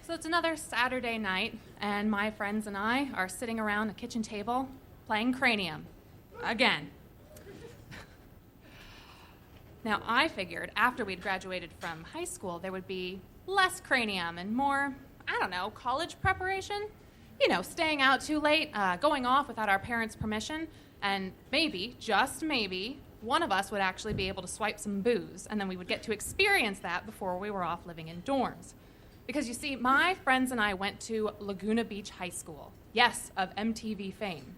So it's another Saturday night, and my friends and I are sitting around a kitchen table playing Cranium. Again. Now, I figured after we'd graduated from high school, there would be less Cranium and more, I don't know, college preparation? You know, staying out too late, going off without our parents' permission, and maybe, just maybe, one of us would actually be able to swipe some booze, and then we would get to experience that before we were off living in dorms. Because you see, my friends and I went to Laguna Beach High School, yes, of MTV fame.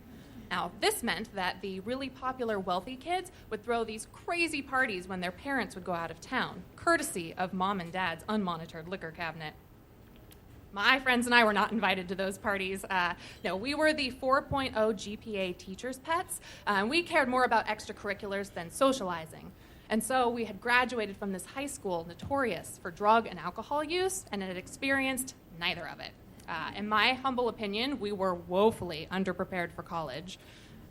Now, this meant that the really popular wealthy kids would throw these crazy parties when their parents would go out of town, courtesy of mom and dad's unmonitored liquor cabinet. My friends and I were not invited to those parties. No, we were the 4.0 GPA teachers' pets, and we cared more about extracurriculars than socializing. And so we had graduated from this high school notorious for drug and alcohol use and had experienced neither of it. In my humble opinion, we were woefully underprepared for college.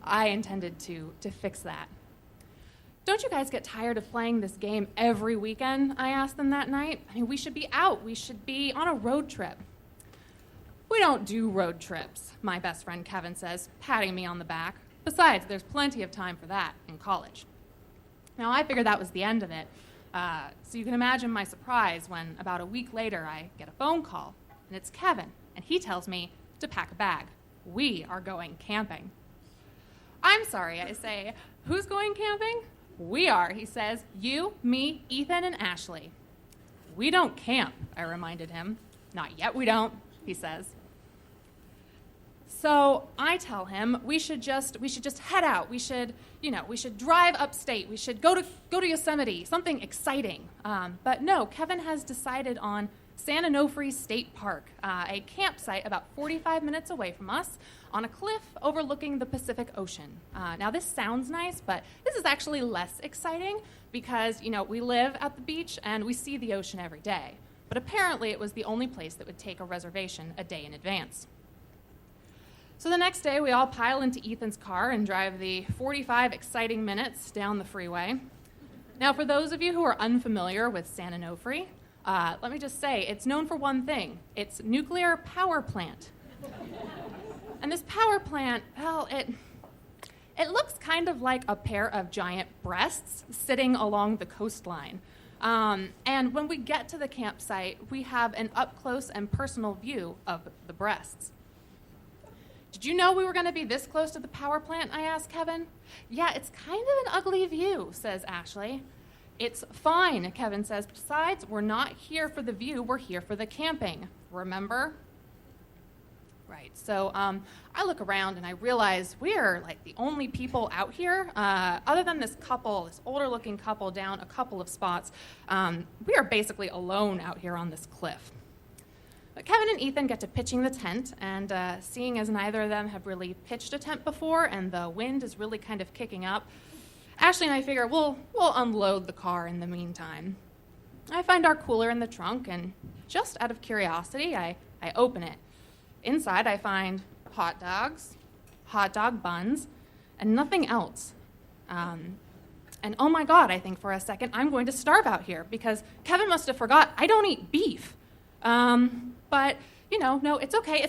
I intended to fix that. Don't you guys get tired of playing this game every weekend? I asked them that night. I mean, we should be out. We should be on a road trip. We don't do road trips, my best friend Kevin says, patting me on the back. Besides, there's plenty of time for that in college. Now, I figured that was the end of it. So you can imagine my surprise when about a week later I get a phone call, and it's Kevin, and he tells me to pack a bag. We are going camping. I'm sorry, I say. Who's going camping? We are, he says. You, me, Ethan, and Ashley. We don't camp, I reminded him. Not yet we don't, he says. So I tell him we should just head out. We should drive upstate. We should go to Yosemite, something exciting. But no, Kevin has decided on San Onofre State Park, a campsite about 45 minutes away from us on a cliff overlooking the Pacific Ocean. Now this sounds nice, but this is actually less exciting because, we live at the beach and we see the ocean every day. But apparently it was the only place that would take a reservation a day in advance. So the next day, we all pile into Ethan's car and drive the 45 exciting minutes down the freeway. Now, for those of you who are unfamiliar with San Onofre, let me just say, it's known for one thing. It's nuclear power plant. And this power plant, well, it looks kind of like a pair of giant breasts sitting along the coastline. And when we get to the campsite, we have an up-close and personal view of the breasts. Did you know we were going to be this close to the power plant? I asked Kevin. Yeah, it's kind of an ugly view, says Ashley. It's fine, Kevin says. Besides, we're not here for the view, we're here for the camping. Remember? Right, so I look around and I realize we're like the only people out here, other than this older looking couple down a couple of spots. We are basically alone out here on this cliff. But Kevin and Ethan get to pitching the tent, and seeing as neither of them have really pitched a tent before and the wind is really kind of kicking up, Ashley and I figure we'll unload the car in the meantime. I find our cooler in the trunk, and just out of curiosity, I open it. Inside, I find hot dogs, hot dog buns, and nothing else. And oh my God, I think for a second, I'm going to starve out here because Kevin must have forgot I don't eat beef. But, no, it's okay,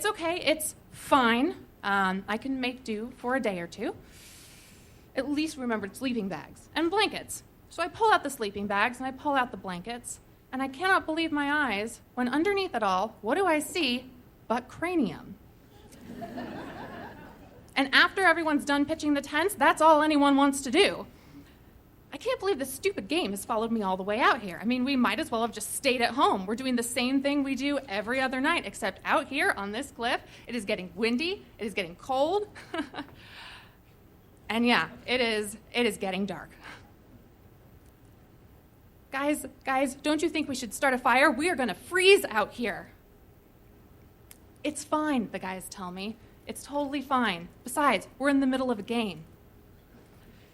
it's fine. I can make do for a day or two. At least remembered sleeping bags and blankets. So I pull out the sleeping bags and I pull out the blankets, and I cannot believe my eyes when underneath it all, what do I see but cranium? And after everyone's done pitching the tents, that's all anyone wants to do. I can't believe this stupid game has followed me all the way out here. I mean, we might as well have just stayed at home. We're doing the same thing we do every other night, except out here on this cliff, it is getting windy, it is getting cold, and yeah, it is getting dark. Guys, don't you think we should start a fire? We are gonna freeze out here. It's fine, the guys tell me. It's totally fine. Besides, we're in the middle of a game.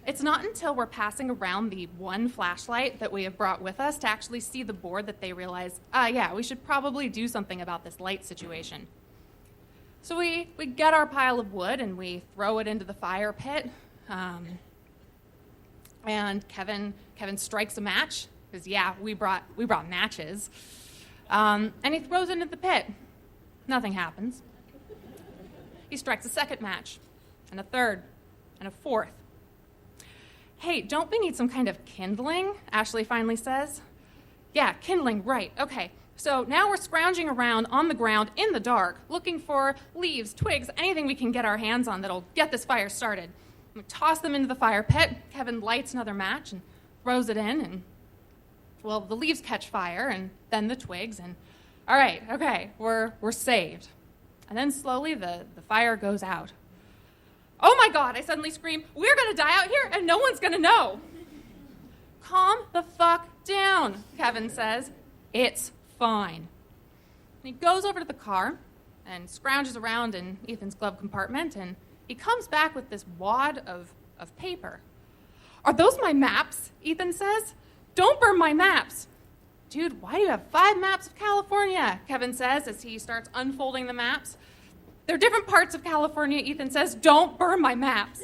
It's not until we're passing around the one flashlight that we have brought with us to actually see the board that they realize, we should probably do something about this light situation. So we get our pile of wood and we throw it into the fire pit. And Kevin strikes a match, because we brought matches. And he throws it into the pit. Nothing happens. He strikes a second match, and a third, and a fourth. Hey, don't we need some kind of kindling? Ashley finally says. Yeah, kindling, right, okay. So now we're scrounging around on the ground in the dark, looking for leaves, twigs, anything we can get our hands on that'll get this fire started. We toss them into the fire pit. Kevin lights another match and throws it in, and, well, the leaves catch fire, and then the twigs, and all right, okay, we're saved. And then slowly the fire goes out. Oh my God, I suddenly scream, we're gonna die out here and no one's gonna know. Calm the fuck down, Kevin says. It's fine. And he goes over to the car and scrounges around in Ethan's glove compartment, and he comes back with this wad of paper. Are those my maps? Ethan says. Don't burn my maps. Dude, why do you have 5 maps of California? Kevin says as he starts unfolding the maps. They're different parts of California, Ethan says. Don't burn my maps.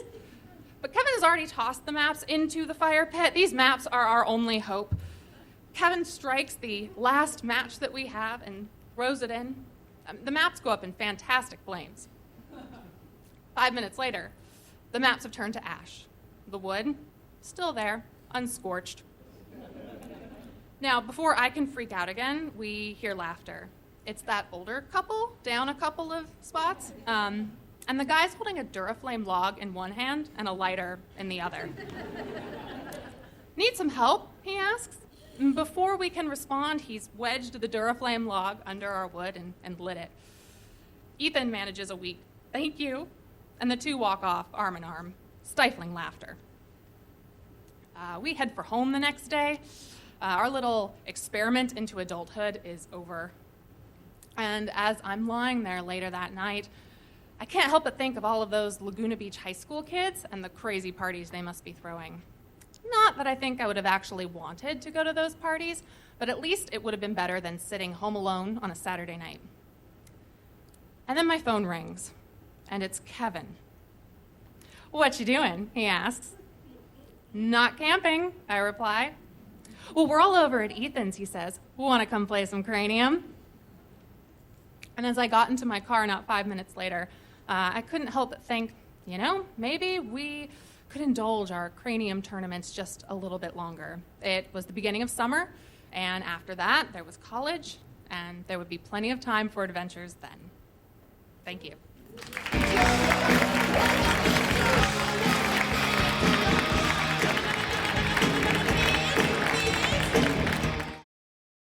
But Kevin has already tossed the maps into the fire pit. These maps are our only hope. Kevin strikes the last match that we have and throws it in. The maps go up in fantastic flames. 5 minutes later, the maps have turned to ash. The wood, still there, unscorched. Now, before I can freak out again, we hear laughter. It's that older couple, down a couple of spots, and the guy's holding a Duraflame log in one hand and a lighter in the other. Need some help? He asks. And before we can respond, he's wedged the Duraflame log under our wood and lit it. Ethan manages a weak "thank you," and the two walk off arm in arm, stifling laughter. We head for home the next day. Our little experiment into adulthood is over. And as I'm lying there later that night, I can't help but think of all of those Laguna Beach high school kids and the crazy parties they must be throwing. Not that I think I would have actually wanted to go to those parties, but at least it would have been better than sitting home alone on a Saturday night. And then my phone rings, and it's Kevin. What you doing? He asks. Not camping, I reply. Well, we're all over at Ethan's, he says. Want to come play some Cranium? And as I got into my car not 5 minutes later, I couldn't help but think, maybe we could indulge our Cranium tournaments just a little bit longer. It was the beginning of summer, and after that, there was college, and there would be plenty of time for adventures then. Thank you.